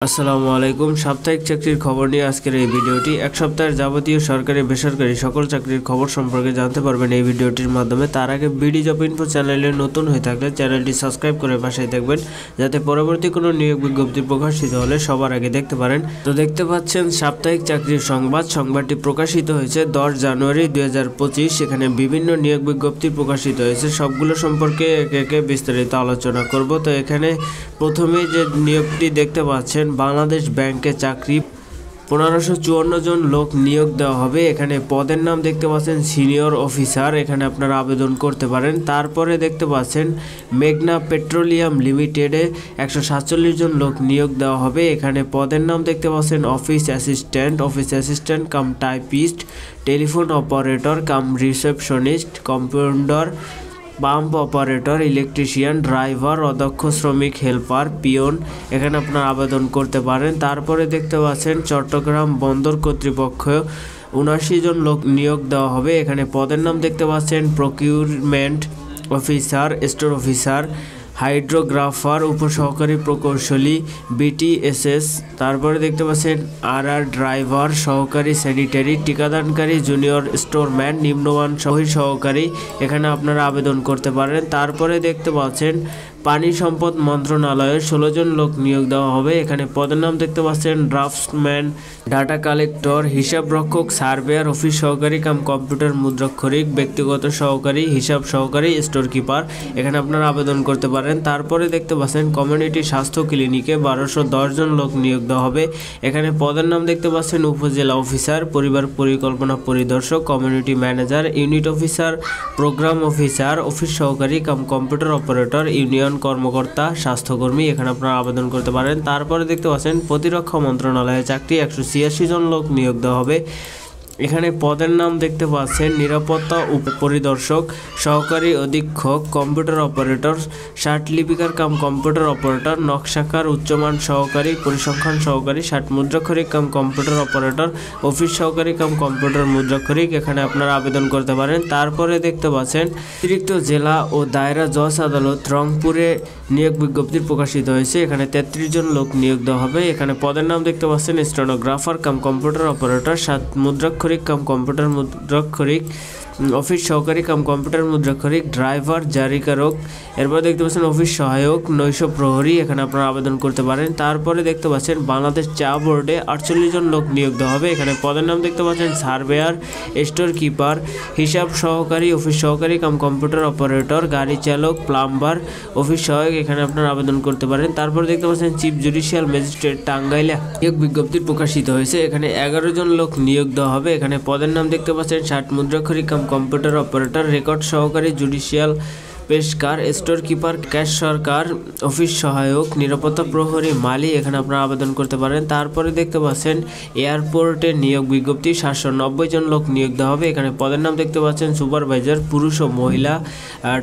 আসসালামু আলাইকুম। সাপ্তাহিক চাকরির খবর নিয়ে আজকের এই ভিডিওটি। এক সপ্তাহের যাবতীয় সরকারি বেসরকারি সকল চাকরির খবর সম্পর্কে জানতে পারবেন এই ভিডিওটির মাধ্যমে। তার আগে বিডি জব ইনফো চ্যানেলে নতুন হয়ে থাকলে চ্যানেলটি সাবস্ক্রাইব করে পাশেই থাকবেন, যাতে পরবর্তী কোনো নিয়োগ বিজ্ঞপ্তি প্রকাশিত হলে সবার আগে দেখতে পারেন। তো দেখতে পাচ্ছেন সাপ্তাহিক চাকরির সংবাদটি প্রকাশিত হয়েছে 10 জানুয়ারি 2025। সেখানে বিভিন্ন নিয়োগ বিজ্ঞপ্তি প্রকাশিত হয়েছে, সবগুলো সম্পর্কে একে একে বিস্তারিত আলোচনা করব। তো এখানে প্রথমে যে নিয়োগটি দেখতে পাচ্ছেন, বাংলাদেশ ব্যাংকে চাকরি 1554 জন লোক নিয়োগ দেওয়া হবে। এখানে পদের নাম দেখতে পাচ্ছেন সিনিয়র অফিসার, এখানে আপনারা আবেদন করতে পারেন। তারপরে দেখতে পাচ্ছেন মেঘনা পেট্রোলিয়াম লিমিটেডে 147 জন লোক নিয়োগ দেওয়া হবে। এখানে পদের নাম দেখতে পাচ্ছেন office assistant cum typist, telephone operator কাম receptionist, compounder, pump operator, electrician, driver, অদক্ষ শ্রমিক, হেল্পার, পিয়ন, এখানে আপনারা আবেদন করতে পারেন। তারপরে দেখতে পাচ্ছেন চট্টগ্রাম বন্দর কর্তৃপক্ষ 79 জন লোক নিয়োগ দেওয়া হবে। এখানে পদের নাম দেখতে পাচ্ছেন procurement officer, store officer, hydrographer, উপসহকারী প্রকৌশলী, বিটিএসএস। তারপরে দেখতে পাচ্ছেন আর ড্রাইভার, সহকারী স্যানিটারি, টিকাদানকারী, জুনিয়র স্টোরম্যান, নিম্নমান সহকারী, এখানে আপনারা আবেদন করতে পারেন। তারপরে দেখতে পাচ্ছেন পানি সম্পদ মন্ত্রণালয়ের 16 জন লোক নিয়োগ দেওয়া হবে। এখানে পদের নাম দেখতে পাচ্ছেন ড্রাফটসম্যান, ডাটা কালেক্টর, হিসাব রক্ষক, সার্ভেয়ার, অফিস সহকারী কাম কম্পিউটার মুদ্রাক্ষরিক, ব্যক্তিগত সহকারী, হিসাব সহকারী, স্টোর কিপার, এখানে আপনারা আবেদন করতে পারেন। তারপরে দেখতে পাচ্ছেন কমিউনিটি স্বাস্থ্য ক্লিনিকে 1210 জন লোক নিয়োগ দেওয়া হবে। এখানে পদের নাম দেখতে পাচ্ছেন উপজেলা অফিসার, পরিবার পরিকল্পনা পরিদর্শক, community manager, unit officer, program officer, office সহকারী কাম কম্পিউটার অপারেটর, ইউনিয়ন কর্মকর্তা, স্বাস্থ্যকর্মী, এখানে আপনারা আবেদন করতে পারেন। তারপরে দেখতে পাচ্ছেন প্রতিরক্ষা মন্ত্রণালয়ে চাকরি 186 জন লোক নিয়োগ দেওয়া হবে। এখানে পদের নাম দেখতে পাচ্ছেন নিরাপত্তা উপপরিদর্শক, সহকারী অধীক্ষক, কম্পিউটার অপারেটর, ষাট লিপিকার কাম কম্পিউটার অপারেটর, নকশাকার, উচ্চমান সহকারী, পরিসংখ্যান সহকারী, ষাট মুদ্রাক্ষরিক কাম কম্পিউটার অপারেটর, অফিস সহকারী কাম কম্পিউটার মুদ্রাক্ষরিক, এখানে আপনারা আবেদন করতে পারেন। তারপরে দেখতে পাচ্ছেন অতিরিক্ত জেলা ও দায়রা জজ আদালত রংপুরে নিয়োগ বিজ্ঞপ্তি প্রকাশিত হয়েছে। এখানে 33 জন লোক নিয়োগ দেওয়া হবে। এখানে পদের নাম দেখতে পাচ্ছেন স্টেনোগ্রাফার কাম কম্পিউটার অপারেটর, ষাট মুদ্রাক্ষরিক কাম কম্পিউটার মুদ্রাক্ষরিক, অফিস সহকারী কাম কম্পিউটার মুদ্রাক্ষরিক, ড্রাইভার, জারিকারক, এরপর দেখতে পাচ্ছেন অফিস সহায়ক, নৈশ প্রহরী, এখানে আপনারা আবেদন করতে পারেন। তারপরে দেখতে পাচ্ছেন বাংলাদেশ চা বোর্ডে 48 জন লোক নিয়োগ দেওয়া হবে। এখানে পদের নাম দেখতে পাচ্ছেন সার্ভেয়ার, স্টোর কিপার, হিসাব সহকারী, অফিস সহকারী কাম কম্পিউটার অপারেটর, গাড়ি চালক, প্লাম্বার, অফিস সহায়ক, এখানে আপনারা আবেদন করতে পারেন। তারপরে দেখতে পাচ্ছেন চিফ জুডিশিয়াল ম্যাজিস্ট্রেট টাঙ্গাইলে নিয়োগ বিজ্ঞপ্তি প্রকাশিত হয়েছে। এখানে 11 জন লোক নিয়োগ দেওয়া হবে। এখানে পদের নাম দেখতে পাচ্ছেন ষাট মুদ্রাক্ষরিক কাম কম্পিউটার অপারেটর, রেকর্ড সহকারী, জুডিশিয়াল পেশকার, স্টোর কিপার, ক্যাশ সরকার, অফিস সহায়ক, নিরাপত্তা প্রহরী, মালি, এখানে আপনারা আবেদন করতে পারেন। তারপরে দেখতে পাচ্ছেন এয়ারপোর্টে নিয়োগ বিজ্ঞপ্তি 790 জন লোক নিয়োগ দেওয়া হবে। এখানে পদের নাম দেখতে পাচ্ছেন সুপারভাইজার, পুরুষ ও মহিলা,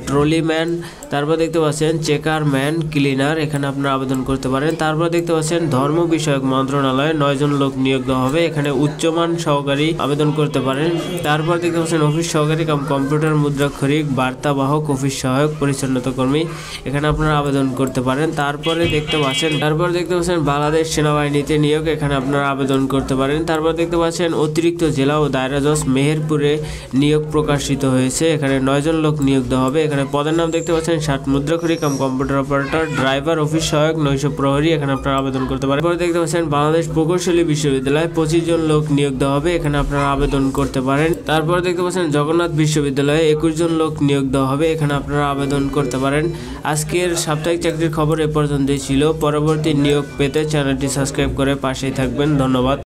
ট্রলিম্যান, তারপর দেখতে পাচ্ছেন চেকারম্যান, ক্লিনার, এখানে আপনারা আবেদন করতে পারেন। তারপর দেখতে পাচ্ছেন ধর্ম বিষয়ক মন্ত্রণালয়ে 9 জন লোক নিয়োগ দেওয়া হবে। এখানে উচ্চমান সহকারী আবেদন করতে পারেন। তারপর দেখতে পাচ্ছেন অফিস সহকারী কাম কম্পিউটার মুদ্রাক্ষরিক, বার্তাবাহক, অফিস সহায়ক, পরিচ্ছন্নতা কর্মী, এখানে আপনারা আবেদন করতে পারেন। তারপরে দেখতে পাচ্ছেন বাংলাদেশ সেনাবাহিনীতে নিয়োগ, এখানে আপনারা আবেদন করতে পারেন। তারপর দেখতে পাচ্ছেন অতিরিক্ত জেলা ও দায়রা জজ মেহেরপুরে নিয়োগ প্রকাশিত হয়েছে। এখানে 9 জন লোক নিয়োগ দেওয়া হবে। এখানে পদের নাম দেখতে পাচ্ছেন ষাট মুদ্রাক্ষরিক cum computer operator, driver, office সহায়ক, নৈশ প্রহরী, এখানে আপনারা আবেদন করতে পারেন। তারপরে দেখতে পাচ্ছেন বাংলাদেশ প্রকৌশলী বিশ্ববিদ্যালয় 25 জন লোক নিয়োগ দেওয়া হবে। এখানে আপনারা আবেদন করতে পারেন। তারপর দেখতে পাচ্ছেন জগন্নাথ বিশ্ববিদ্যালয়ে 21 জন লোক নিয়োগ দেওয়া হবে। এখানে আপনারা আবেদন করতে পারেন। আজকের সাপ্তাহিক চাকরির খবর এ পর্যন্তই ছিল। পরবর্তী নিয়োগ পেতে চ্যানেলটি সাবস্ক্রাইব করে পাশেই থাকবেন। ধন্যবাদ।